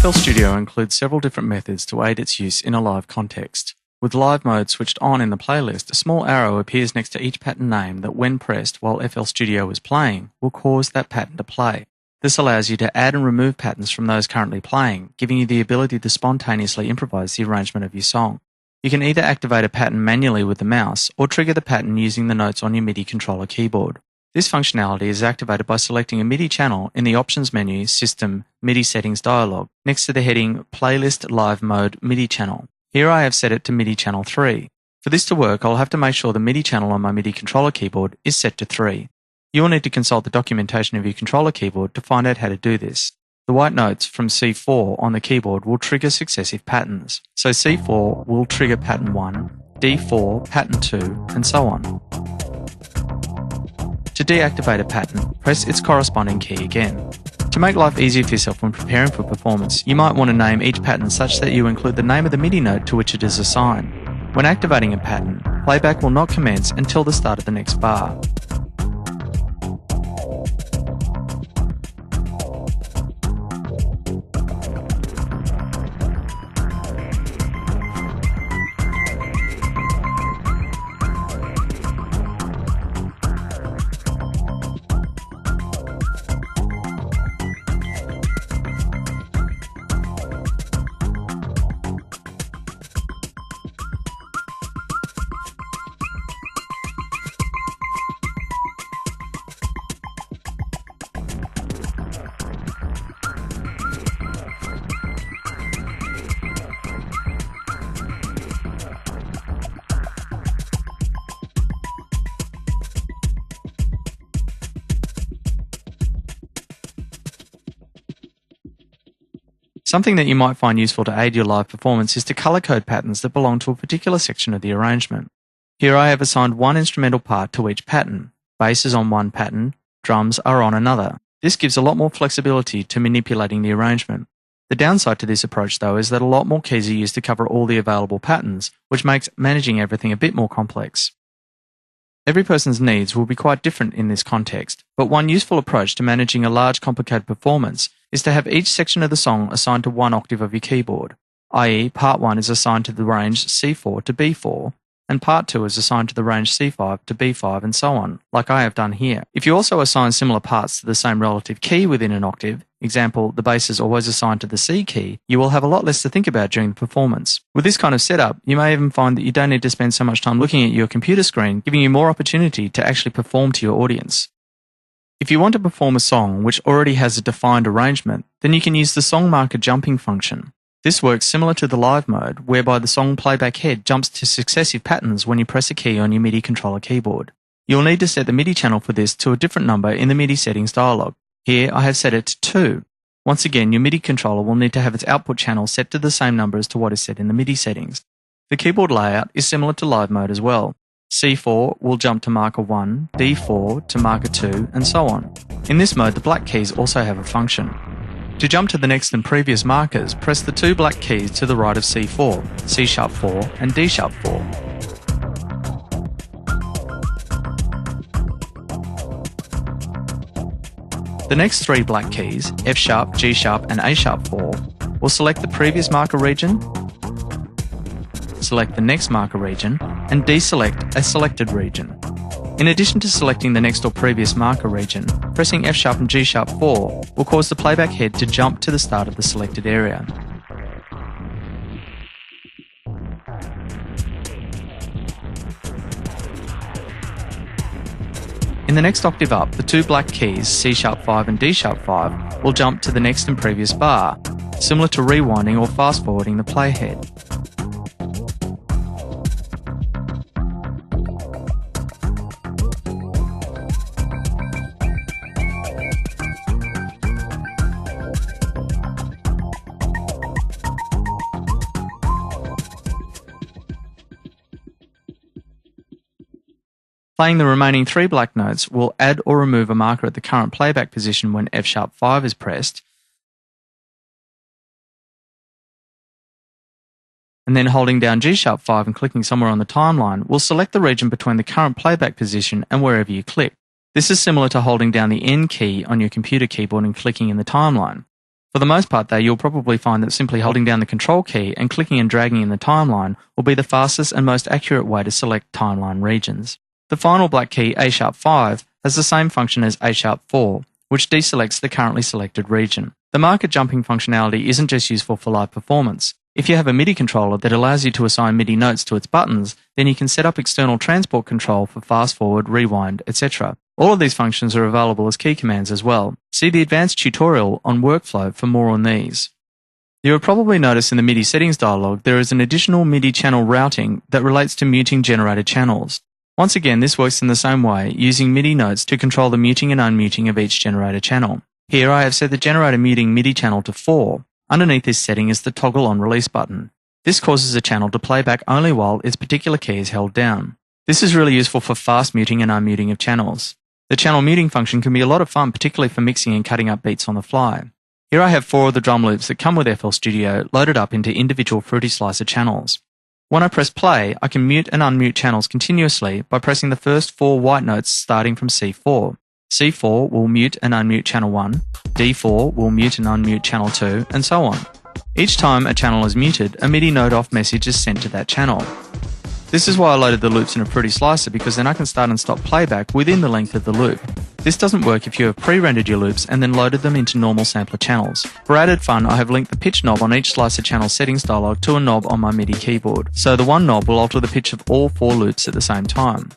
FL Studio includes several different methods to aid its use in a live context. With live mode switched on in the playlist, a small arrow appears next to each pattern name that, when pressed while FL Studio is playing, will cause that pattern to play. This allows you to add and remove patterns from those currently playing, giving you the ability to spontaneously improvise the arrangement of your song. You can either activate a pattern manually with the mouse or trigger the pattern using the notes on your MIDI controller keyboard. This functionality is activated by selecting a MIDI channel in the Options menu, System, MIDI Settings dialog, next to the heading Playlist Live Mode MIDI Channel. Here I have set it to MIDI Channel 3. For this to work, I'll have to make sure the MIDI channel on my MIDI controller keyboard is set to 3. You will need to consult the documentation of your controller keyboard to find out how to do this. The white notes from C4 on the keyboard will trigger successive patterns. So C4 will trigger pattern 1, D4, pattern 2, and so on. To deactivate a pattern, press its corresponding key again. To make life easier for yourself when preparing for performance, you might want to name each pattern such that you include the name of the MIDI note to which it is assigned. When activating a pattern, playback will not commence until the start of the next bar. Something that you might find useful to aid your live performance is to color code patterns that belong to a particular section of the arrangement. Here I have assigned one instrumental part to each pattern. Bass is on one pattern, drums are on another. This gives a lot more flexibility to manipulating the arrangement. The downside to this approach, though, is that a lot more keys are used to cover all the available patterns, which makes managing everything a bit more complex. Every person's needs will be quite different in this context, but one useful approach to managing a large complicated performance is to have each section of the song assigned to one octave of your keyboard, i.e. part 1 is assigned to the range C4 to B4, and part 2 is assigned to the range C5 to B5 and so on, like I have done here. If you also assign similar parts to the same relative key within an octave, example, the bass is always assigned to the C key, you will have a lot less to think about during the performance. With this kind of setup, you may even find that you don't need to spend so much time looking at your computer screen, giving you more opportunity to actually perform to your audience. If you want to perform a song which already has a defined arrangement, then you can use the song marker jumping function. This works similar to the live mode, whereby the song playback head jumps to successive patterns when you press a key on your MIDI controller keyboard. You'll need to set the MIDI channel for this to a different number in the MIDI settings dialog. Here I have set it to 2. Once again, your MIDI controller will need to have its output channel set to the same number as to what is set in the MIDI settings. The keyboard layout is similar to live mode as well. C4 will jump to marker 1, D4 to marker 2, and so on. In this mode, the black keys also have a function. To jump to the next and previous markers, press the 2 black keys to the right of C4, C#4 and D#4. The next 3 black keys, F#, G#, and A#4, will select the previous marker region, select the next marker region, and deselect a selected region. In addition to selecting the next or previous marker region, pressing F# and G#4 will cause the playback head to jump to the start of the selected area. In the next octave up, the 2 black keys, C#5 and D#5, will jump to the next and previous bar, similar to rewinding or fast-forwarding the playhead. Playing the remaining 3 black notes will add or remove a marker at the current playback position when F#5 is pressed, and then holding down G#5 and clicking somewhere on the timeline will select the region between the current playback position and wherever you click. This is similar to holding down the N key on your computer keyboard and clicking in the timeline. For the most part though, you'll probably find that simply holding down the control key and clicking and dragging in the timeline will be the fastest and most accurate way to select timeline regions. The final black key, A#5, has the same function as A#4, which deselects the currently selected region. The marker jumping functionality isn't just useful for live performance. If you have a MIDI controller that allows you to assign MIDI notes to its buttons, then you can set up external transport control for fast forward, rewind, etc. All of these functions are available as key commands as well. See the advanced tutorial on workflow for more on these. You will probably notice in the MIDI settings dialog there is an additional MIDI channel routing that relates to muting generated channels. Once again, this works in the same way, using MIDI notes to control the muting and unmuting of each generator channel. Here I have set the generator muting MIDI channel to 4. Underneath this setting is the toggle on release button. This causes a channel to play back only while its particular key is held down. This is really useful for fast muting and unmuting of channels. The channel muting function can be a lot of fun, particularly for mixing and cutting up beats on the fly. Here I have 4 of the drum loops that come with FL Studio loaded up into individual Fruity Slicer channels. When I press play, I can mute and unmute channels continuously by pressing the first 4 white notes starting from C4. C4 will mute and unmute channel 1, D4 will mute and unmute channel 2, and so on. Each time a channel is muted, a MIDI note off message is sent to that channel. This is why I loaded the loops in a Fruity Slicer, because then I can start and stop playback within the length of the loop. This doesn't work if you have pre-rendered your loops and then loaded them into normal sampler channels. For added fun, I have linked the pitch knob on each slicer channel settings dialog to a knob on my MIDI keyboard, so the one knob will alter the pitch of all 4 loops at the same time.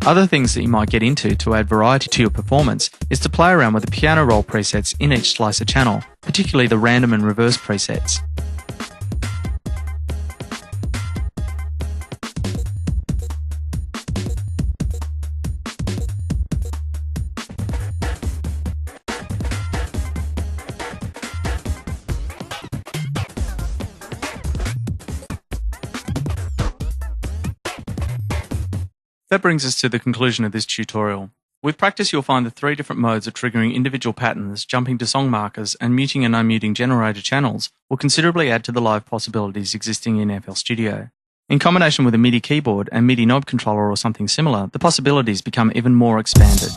Other things that you might get into to add variety to your performance is to play around with the piano roll presets in each slicer channel, particularly the random and reverse presets. That brings us to the conclusion of this tutorial. With practice, you'll find the 3 different modes of triggering individual patterns, jumping to song markers, and muting and unmuting generator channels will considerably add to the live possibilities existing in FL Studio. In combination with a MIDI keyboard and MIDI knob controller or something similar, the possibilities become even more expanded.